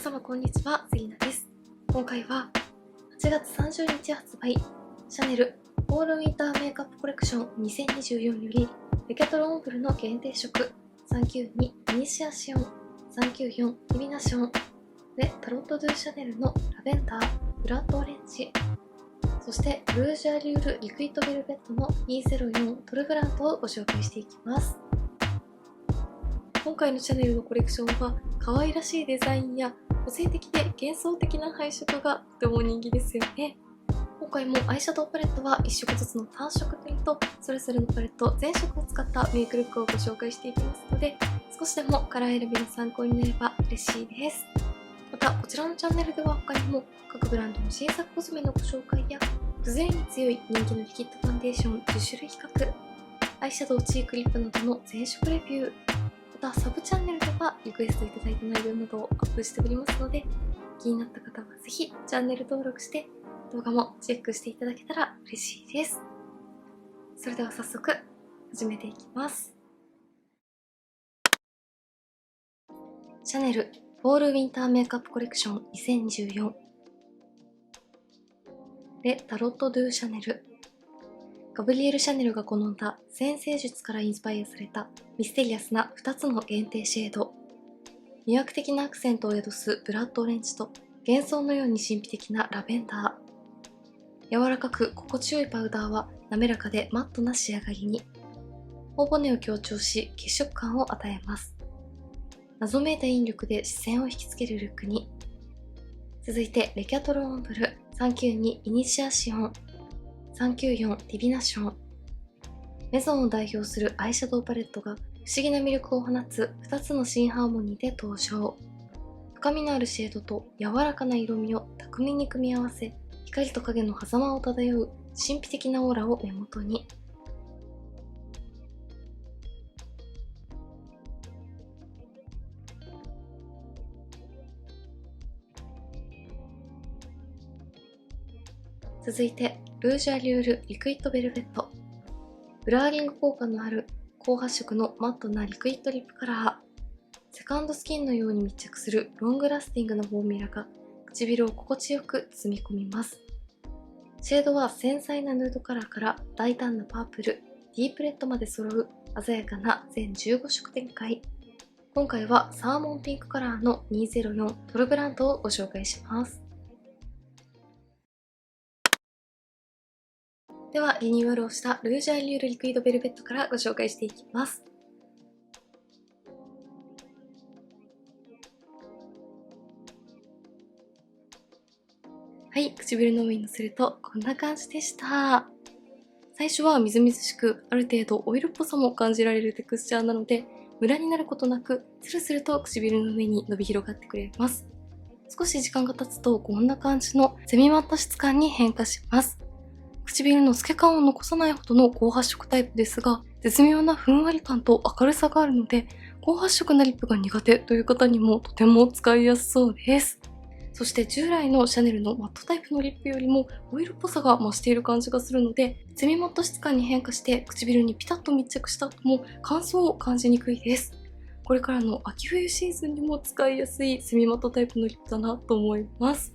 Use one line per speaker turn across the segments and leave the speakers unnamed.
様こんにちは、セリナです。今回は8月30日発売、シャネルオールウィンターメイクアップコレクション2024よりデキャトロオンブルの限定色392イニシアシオン、394ディビナションでタロット・ドゥ・シャネルのラベンダー、ブラッドオレンジ、そしてルージュ・アリュール・リクイッド・ベルベットの204トルブランドをご紹介していきます。今回のシャネルのコレクションは可愛らしいデザインや個性的で幻想的な配色がとても人気ですよね。今回もアイシャドウパレットは1色ずつの単色ペンとそれぞれのパレット全色を使ったメイクルックをご紹介していきますので、少しでもカラー選びの参考になれば嬉しいです。またこちらのチャンネルでは他にも各ブランドの新作コスメのご紹介や崩れに強い人気のリキッドファンデーション10種類比較、アイシャドウチークリップなどの全色レビュー、またサブチャンネルではリクエストいただいた内容などをアップしておりますので、気になった方はぜひチャンネル登録して動画もチェックしていただけたら嬉しいです。それでは早速始めていきます。シャネルフォールウィンターメイクアップコレクション2024でタロット・ドゥ・シャネル。ガブリエル・シャネルが好んだ占星術からインスパイアされたミステリアスな2つの限定シェード、魅惑的なアクセントを宿すブラッドオレンジと幻想のように神秘的なラベンダー、柔らかく心地よいパウダーは滑らかでマットな仕上がりに、頬骨を強調し血色感を与えます。謎めいた引力で視線を引きつけるルックに。続いてレキャトロオンブル392イニシアシオン、394ディビナション。メゾンを代表するアイシャドウパレットが不思議な魅力を放つ2つの新ハーモニーで登場。深みのあるシェードと柔らかな色味を巧みに組み合わせ、光と影の狭間を漂う神秘的なオーラを目元に。続いてルージュアリュールリクイッドベルベット。ブラーリング効果のある高発色のマットなリクイッドリップカラー。セカンドスキンのように密着するロングラスティングなフォーミュラが唇を心地よく包み込みます。シェードは繊細なヌードカラーから大胆なパープル、ディープレッドまで揃う鮮やかな全15色展開。今回はサーモンピンクカラーの204トルブランドをご紹介します。ではリニューアルをしたルージュアリュールリクイッドベルベットからご紹介していきます。はい、唇の上にのせるとこんな感じでした。最初はみずみずしく、ある程度オイルっぽさも感じられるテクスチャーなので、ムラになることなくスルスルと唇の上に伸び広がってくれます。少し時間が経つとこんな感じのセミマット質感に変化します。唇の透け感を残さないほどの高発色タイプですが、絶妙なふんわり感と明るさがあるので、高発色なリップが苦手という方にもとても使いやすそうです。そして従来のシャネルのマットタイプのリップよりもオイルっぽさが増している感じがするので、セミマット質感に変化して唇にピタッと密着した後も乾燥を感じにくいです。これからの秋冬シーズンにも使いやすいセミマットタイプのリップだなと思います。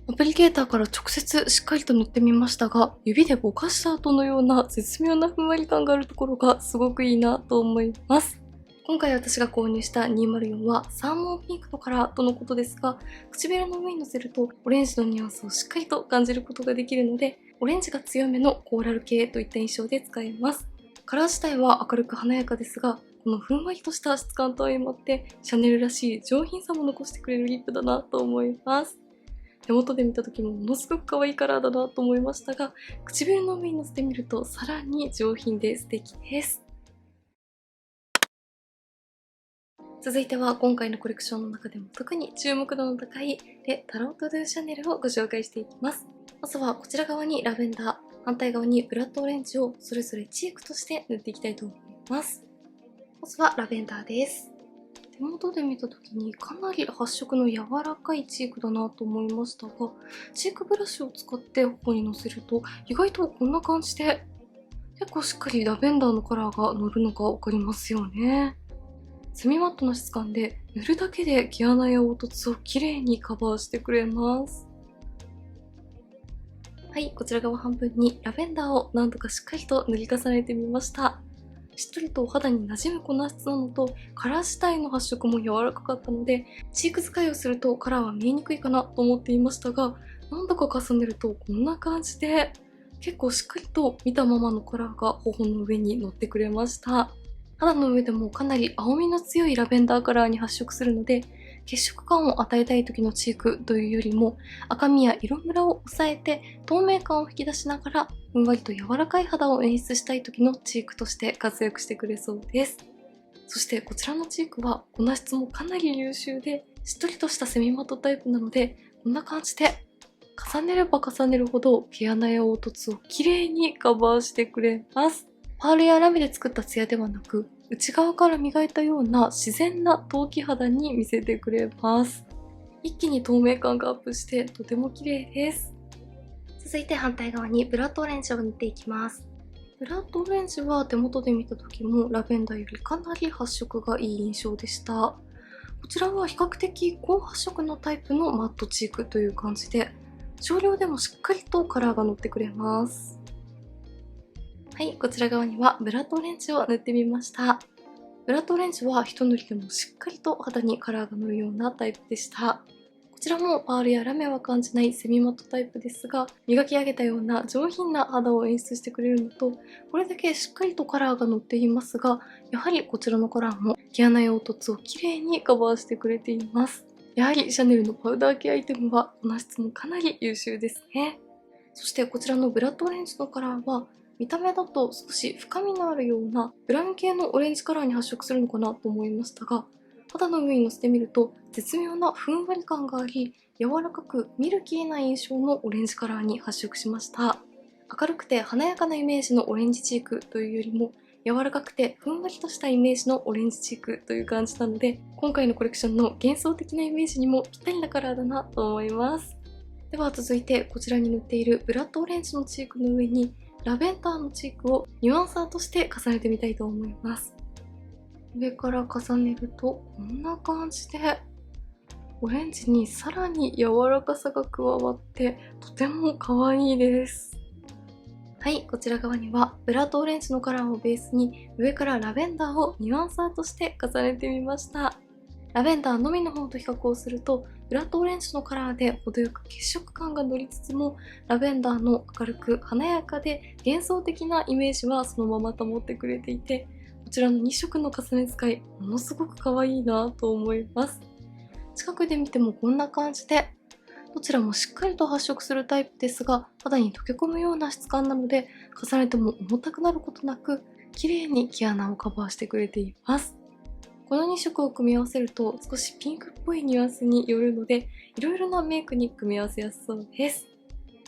アプリケーターから直接しっかりと塗ってみましたが、指でぼかした後のような絶妙なふんわり感があるところがすごくいいなと思います。今回私が購入した204はサーモンピンクのカラーとのことですが、唇の上にのせるとオレンジのニュアンスをしっかりと感じることができるので、オレンジが強めのコーラル系といった印象で使えます。カラー自体は明るく華やかですが、このふんわりとした質感と相まってシャネルらしい上品さも残してくれるリップだなと思います。手元で見た時もものすごく可愛いカラーだなと思いましたが、唇の上にのせてみるとさらに上品で素敵です。続いては今回のコレクションの中でも特に注目度の高いレ・タロット・ドゥ・シャネルをご紹介していきます。まずはこちら側にラベンダー、反対側にブラッドオレンジをそれぞれチークとして塗っていきたいと思います。まずはラベンダーです。手元で見た時にかなり発色の柔らかいチークだなと思いましたが、チークブラシを使って頬にのせると意外とこんな感じで結構しっかりラベンダーのカラーが乗るのがわかりますよね。セミマットな質感で塗るだけで毛穴や凹凸をきれいにカバーしてくれます。はい、こちら側半分にラベンダーをなんとかしっかりと塗り重ねてみました。しっとりとお肌に馴染む粉質なのと、カラー自体の発色も柔らかかったので、チーク使いをするとカラーは見えにくいかなと思っていましたが、なんだか重ねるとこんな感じで、結構しっかりと見たままのカラーが頬の上に乗ってくれました。肌の上でもかなり青みの強いラベンダーカラーに発色するので、血色感を与えたい時のチークというよりも、赤みや色ムラを抑えて透明感を引き出しながら、ふんわりと柔らかい肌を演出したい時のチークとして活躍してくれそうです。そしてこちらのチークは粉質もかなり優秀で、しっとりとしたセミマットタイプなので、こんな感じで重ねれば重ねるほど毛穴や凹凸をきれいにカバーしてくれます。パールやラメで作ったツヤではなく、内側から磨いたような自然な陶器肌に見せてくれます。一気に透明感がアップしてとても綺麗です。続いて反対側にブラッドオレンジを塗っていきます。ブラッドオレンジは手元で見た時もラベンダーよりかなり発色がいい印象でした。こちらは比較的高発色のタイプのマットチークという感じで、少量でもしっかりとカラーが乗ってくれます。はい、こちら側にはブラッドオレンジを塗ってみました。ブラッドオレンジは一塗りでもしっかりと肌にカラーが乗るようなタイプでした。こちらもパールやラメは感じないセミマットタイプですが、磨き上げたような上品な肌を演出してくれるのと、これだけしっかりとカラーが乗っていますが、やはりこちらのカラーも毛穴や凹凸をきれいにカバーしてくれています。やはりシャネルのパウダー系アイテムは粉質もかなり優秀ですね。そしてこちらのブラッドオレンジのカラーは、見た目だと少し深みのあるようなブラウン系のオレンジカラーに発色するのかなと思いましたが、肌の上にのせてみると絶妙なふんわり感があり、柔らかくミルキーな印象のオレンジカラーに発色しました。明るくて華やかなイメージのオレンジチークというよりも、柔らかくてふんわりとしたイメージのオレンジチークという感じなので、今回のコレクションの幻想的なイメージにもぴったりなカラーだなと思います。では続いてこちらに塗っているブラッドオレンジのチークの上にラベンダーのチークをニュアンサーとして重ねてみたいと思います。上から重ねるとこんな感じで、オレンジにさらに柔らかさが加わってとても可愛いです。はい、こちら側にはブラッドオレンジのカラーをベースに上からラベンダーをニュアンサーとして重ねてみました。ラベンダーのみの方と比較をすると、ブラッドオレンジのカラーで程よく血色感が乗りつつも、ラベンダーの明るく華やかで幻想的なイメージはそのまま保ってくれていて、こちらの2色の重ね使い、ものすごく可愛いなと思います。近くで見てもこんな感じで、どちらもしっかりと発色するタイプですが、肌に溶け込むような質感なので、重ねても重たくなることなく、綺麗に毛穴をカバーしてくれています。この2色を組み合わせると少しピンクっぽいニュアンスによるので、いろいろなメイクに組み合わせやすそうです。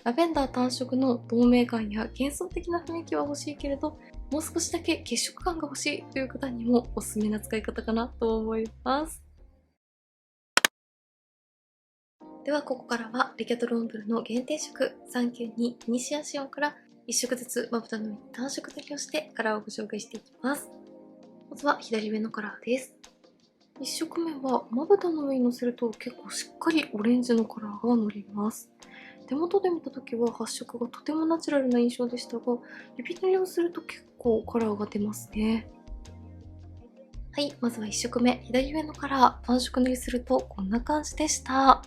ラベンダー単色の透明感や幻想的な雰囲気は欲しいけれど、もう少しだけ血色感が欲しいという方にもおすすめな使い方かなと思います。ではここからはレキャトロンブルの限定色392イニシアシオンから1色ずつまぶたの上に単色塗りをしてカラーをご紹介していきます。まずは左上のカラーです。1色目はまぶたの上にのせると結構しっかりオレンジのカラーがのります。手元で見た時は発色がとてもナチュラルな印象でしたが、指塗りをすると結構カラーが出ますね。はい、まずは1色目、左上のカラー、単色塗りするとこんな感じでした。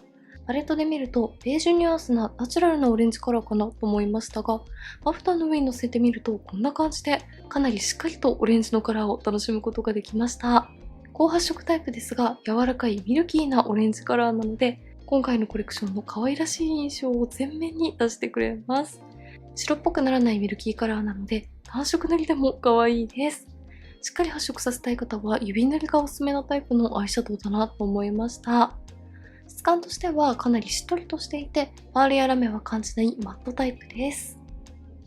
パレットで見るとベージュニュアンスなナチュラルなオレンジカラーかなと思いましたが、まぶたの上にのせてみるとこんな感じでかなりしっかりとオレンジのカラーを楽しむことができました。高発色タイプですが柔らかいミルキーなオレンジカラーなので、今回のコレクションの可愛らしい印象を前面に出してくれます。白っぽくならないミルキーカラーなので単色塗りでも可愛いです。しっかり発色させたい方は指塗りがおすすめなタイプのアイシャドウだなと思いました。質感としてはかなりしっとりとしていて、パールやラメは感じないマットタイプです。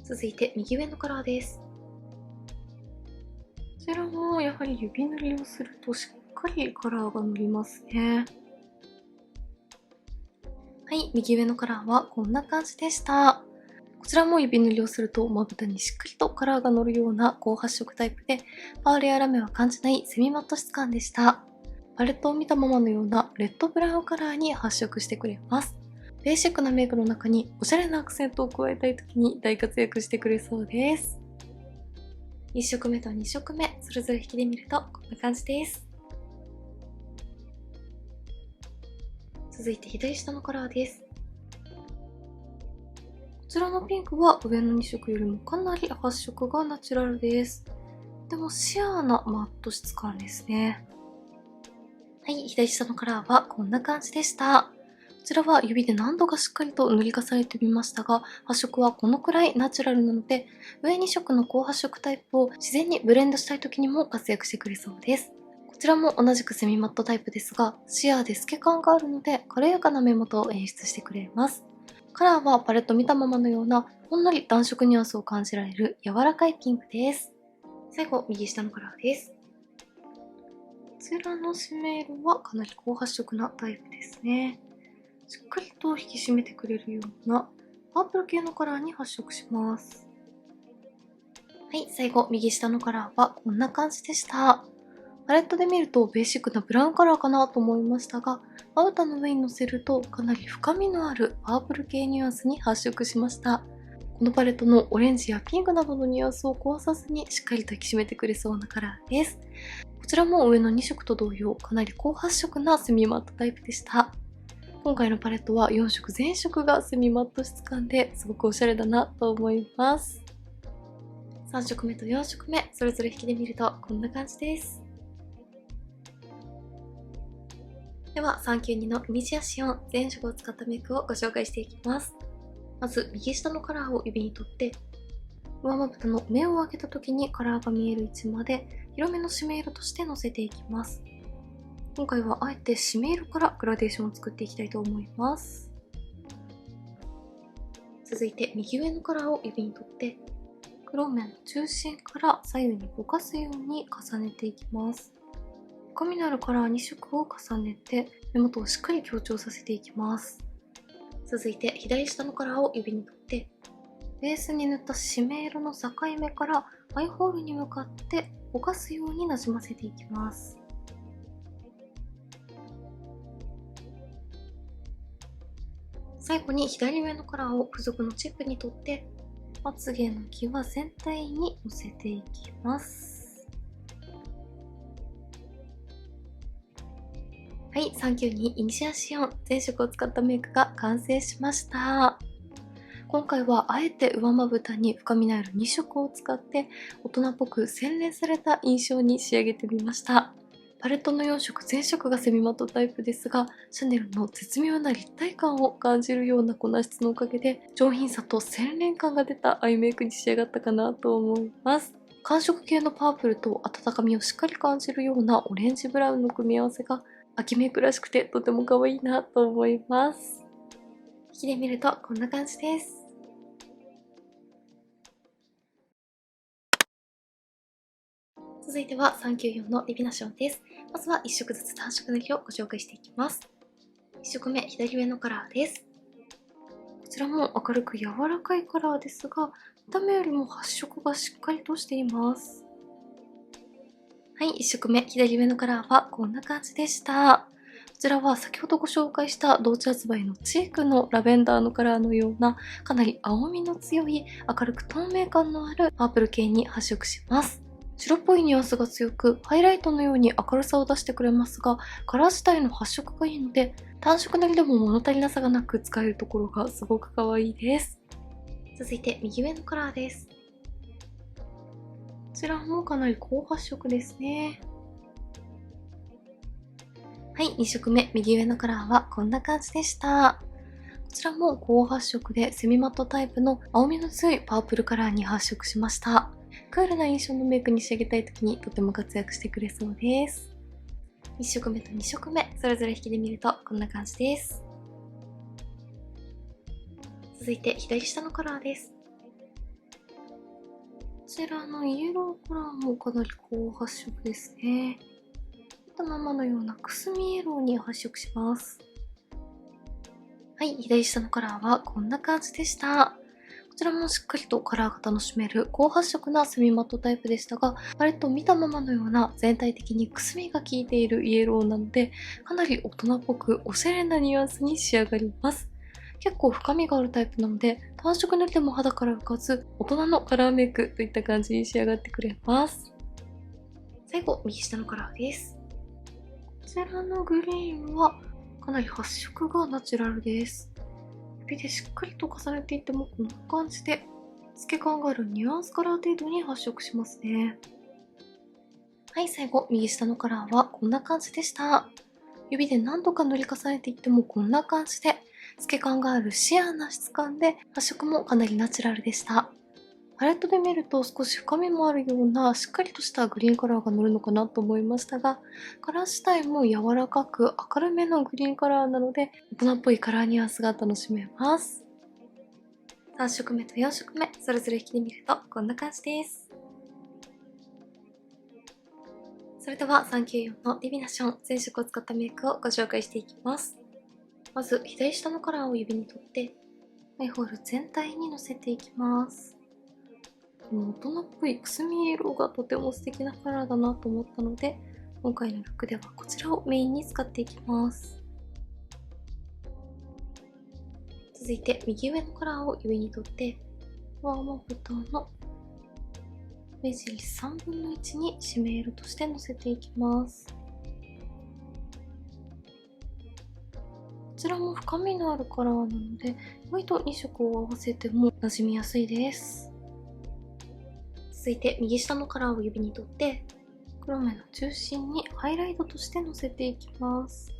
続いて右上のカラーです。こちらもやはり指塗りをするとしっかりカラーがのりますね。はい、右上のカラーはこんな感じでした。こちらも指塗りをするとまぶたにしっかりとカラーが乗るような高発色タイプで、パールやラメは感じないセミマット質感でした。パレットを見たままのようなレッドブラウンカラーに発色してくれます。ベーシックなメイクの中におしゃれなアクセントを加えたい時に大活躍してくれそうです。1色目と2色目、それぞれ引きで見るとこんな感じです。続いて左下のカラーです。こちらのピンクは上の2色よりもかなり発色がナチュラルです。でもシアーなマット質感ですね。はい、左下のカラーはこんな感じでした。こちらは指で何度かしっかりと塗り重ねてみましたが、発色はこのくらいナチュラルなので、上2色の高発色タイプを自然にブレンドしたい時にも活躍してくれそうです。こちらも同じくセミマットタイプですが、シアーで透け感があるので軽やかな目元を演出してくれます。カラーはパレット見たままのようなほんのり暖色ニュアンスを感じられる柔らかいピンクです。最後、右下のカラーです。こちらのシメ色はかなり高発色なタイプですね。しっかりと引き締めてくれるようなパープル系のカラーに発色します。はい、最後、右下のカラーはこんな感じでした。パレットで見るとベーシックなブラウンカラーかなと思いましたが、まぶたの上にのせるとかなり深みのあるパープル系ニュアンスに発色しました。このパレットのオレンジやピンクなどのニュアンスを壊さずにしっかりと引き締めてくれそうなカラーです。こちらも上の2色と同様、かなり高発色なセミマットタイプでした。今回のパレットは4色全色がセミマット質感ですごくおしゃれだなと思います。3色目と4色目、それぞれ引きで見るとこんな感じです。では392のイニシアシオン全色を使ったメイクをご紹介していきます。まず右下のカラーを指に取って、上まぶたの目を開けた時にカラーが見える位置まで広めの締め色としてのせていきます。今回はあえて締め色からグラデーションを作っていきたいと思います。続いて右上のカラーを指に取って、黒目の中心から左右にぼかすように重ねていきます。深みのあるカラー2色を重ねて目元をしっかり強調させていきます。続いて左下のカラーを指に取って、ベースに塗った締め色の境目からアイホールに向かってぼかすようになじませていきます。最後に左上のカラーを付属のチップに取って、まつげの際全体にのせていきます。はい、392イニシアシオン全色を使ったメイクが完成しました。今回はあえて上まぶたに深みのある2色を使って大人っぽく洗練された印象に仕上げてみました。パレットの4色全色がセミマットタイプですが、シャネルの絶妙な立体感を感じるような粉質のおかげで上品さと洗練感が出たアイメイクに仕上がったかなと思います。寒色系のパープルと温かみをしっかり感じるようなオレンジブラウンの組み合わせが秋メイクらしくてとても可愛いなと思います。引きで見るとこんな感じです。続いては394のリビナションです。まずは1色ずつ単色塗りをご紹介していきます。1色目、左上のカラーです。こちらも明るく柔らかいカラーですが、見た目よりも発色がしっかりとしています。はい、1色目、左上のカラーはこんな感じでした。こちらは先ほどご紹介した同地発売のチークのラベンダーのカラーのようなかなり青みの強い明るく透明感のあるパープル系に発色します。白っぽいニュアンスが強くハイライトのように明るさを出してくれますが、カラー自体の発色がいいので単色塗りでも物足りなさがなく使えるところがすごく可愛いです。続いて右上のカラーです。こちらもかなり高発色ですね。はい、2色目、右上のカラーはこんな感じでした。こちらも高発色でセミマットタイプの青みの強いパープルカラーに発色しました。クールな印象のメイクに仕上げたい時にとても活躍してくれそうです。1色目と2色目、それぞれ引きで見るとこんな感じです。続いて左下のカラーです。こちらのイエローカラーもかなり高発色ですね。見たままのようなくすみイエローに発色します。はい、左下のカラーはこんな感じでした。こちらもしっかりとカラーが楽しめる高発色なセミマットタイプでしたが、割と見たままのような全体的にくすみが効いているイエローなので、かなり大人っぽくおしゃれなニュアンスに仕上がります。結構深みがあるタイプなので、単色塗っても肌から浮かず、大人のカラーメイクといった感じに仕上がってくれます。最後、右下のカラーです。こちらのグリーンはかなり発色がナチュラルです。指でしっかりと重ねていってもこんな感じで透け感があるニュアンスカラー程度に発色しますね。はい、最後、右下のカラーはこんな感じでした。指で何度か塗り重ねていってもこんな感じで透け感があるシアーな質感で発色もかなりナチュラルでした。パレットで見ると少し深みもあるようなしっかりとしたグリーンカラーが乗るのかなと思いましたが、カラー自体も柔らかく明るめのグリーンカラーなので大人っぽいカラーニュアンスが楽しめます。3色目と4色目それぞれ引きで見るとこんな感じです。それでは394のディビナション全色を使ったメイクをご紹介していきます。まず左下のカラーを指に取ってアイホール全体にのせていきます。この大人っぽいくすみイエローがとても素敵なカラーだなと思ったので、今回のルックではこちらをメインに使っていきます。続いて右上のカラーを指に取ってワームブターの目尻3分の1に締め色としてのせていきます。こちらも深みのあるカラーなので意外と2色を合わせても馴染みやすいです。続いて右下のカラーを指に取って黒目の中心にハイライトとしてのせていきます。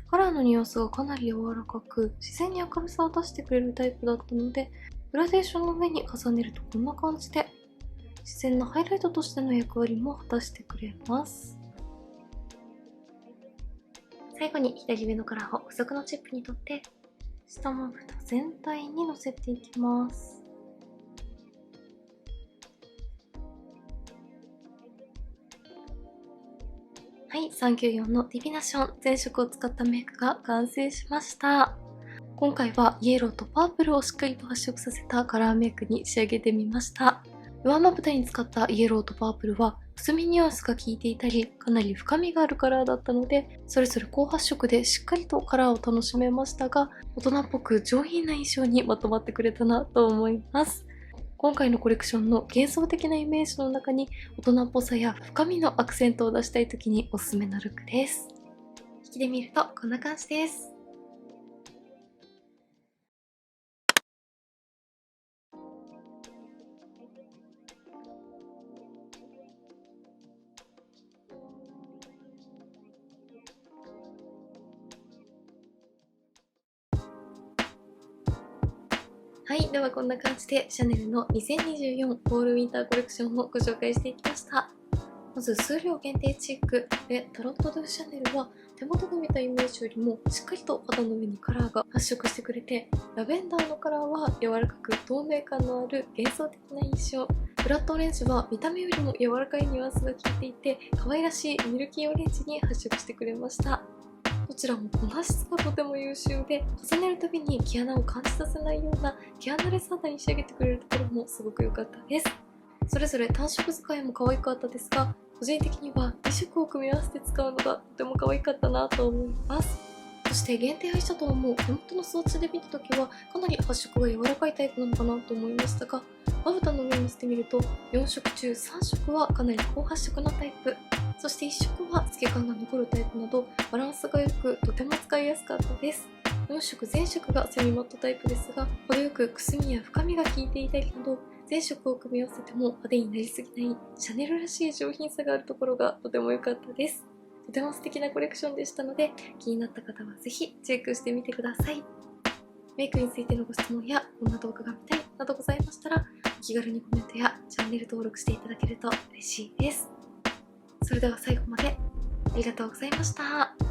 カラーのニュアンスがかなり柔らかく自然に明るさを出してくれるタイプだったので、グラデーションの上に重ねるとこんな感じで自然なハイライトとしての役割も果たしてくれます。最後に左上のカラーを付属のチップに取って下まぶた全体にのせていきます。はい、394のディビナション全色を使ったメイクが完成しました。今回はイエローとパープルをしっかりと発色させたカラーメイクに仕上げてみました。上まぶたに使ったイエローとパープルはくすみニュアンスが効いていたりかなり深みがあるカラーだったので、それぞれ高発色でしっかりとカラーを楽しめましたが、大人っぽく上品な印象にまとまってくれたなと思います。今回のコレクションの幻想的なイメージの中に大人っぽさや深みのアクセントを出したい時におすすめのルックです。引きで見るとこんな感じです。はい、ではこんな感じでシャネルの2024フォールウィンターコレクションをご紹介していきました。まず数量限定チークでタロット・ドゥ・シャネルは手元で見たイメージよりもしっかりと肌の上にカラーが発色してくれて、ラベンダーのカラーは柔らかく透明感のある幻想的な印象、ブラッドオレンジは見た目よりも柔らかいニュアンスが効いていて可愛らしいミルキーオレンジに発色してくれました。どちらも粉質がとても優秀で、重ねるたびに毛穴を感じさせないような毛穴レス肌に仕上げてくれるところもすごく良かったです。それぞれ単色使いも可愛かったですが、個人的には2色を組み合わせて使うのがとても可愛かったなと思います。そして限定アイシャドウも手元のスワッチで見た時はかなり発色が柔らかいタイプなのかなと思いましたが、まぶたの上にのせてみると4色中3色はかなり高発色なタイプ、そして1色は透け感が残るタイプなどバランスが良くとても使いやすかったです。4色全色がセミマットタイプですが、程よくくすみや深みが効いていたりなど全色を組み合わせても派手になりすぎないシャネルらしい上品さがあるところがとても良かったです。とても素敵なコレクションでしたので、気になった方はぜひチェックしてみてください。メイクについてのご質問やこんな動画が見たいなどございましたら、お気軽にコメントやチャンネル登録していただけると嬉しいです。それでは最後までありがとうございました。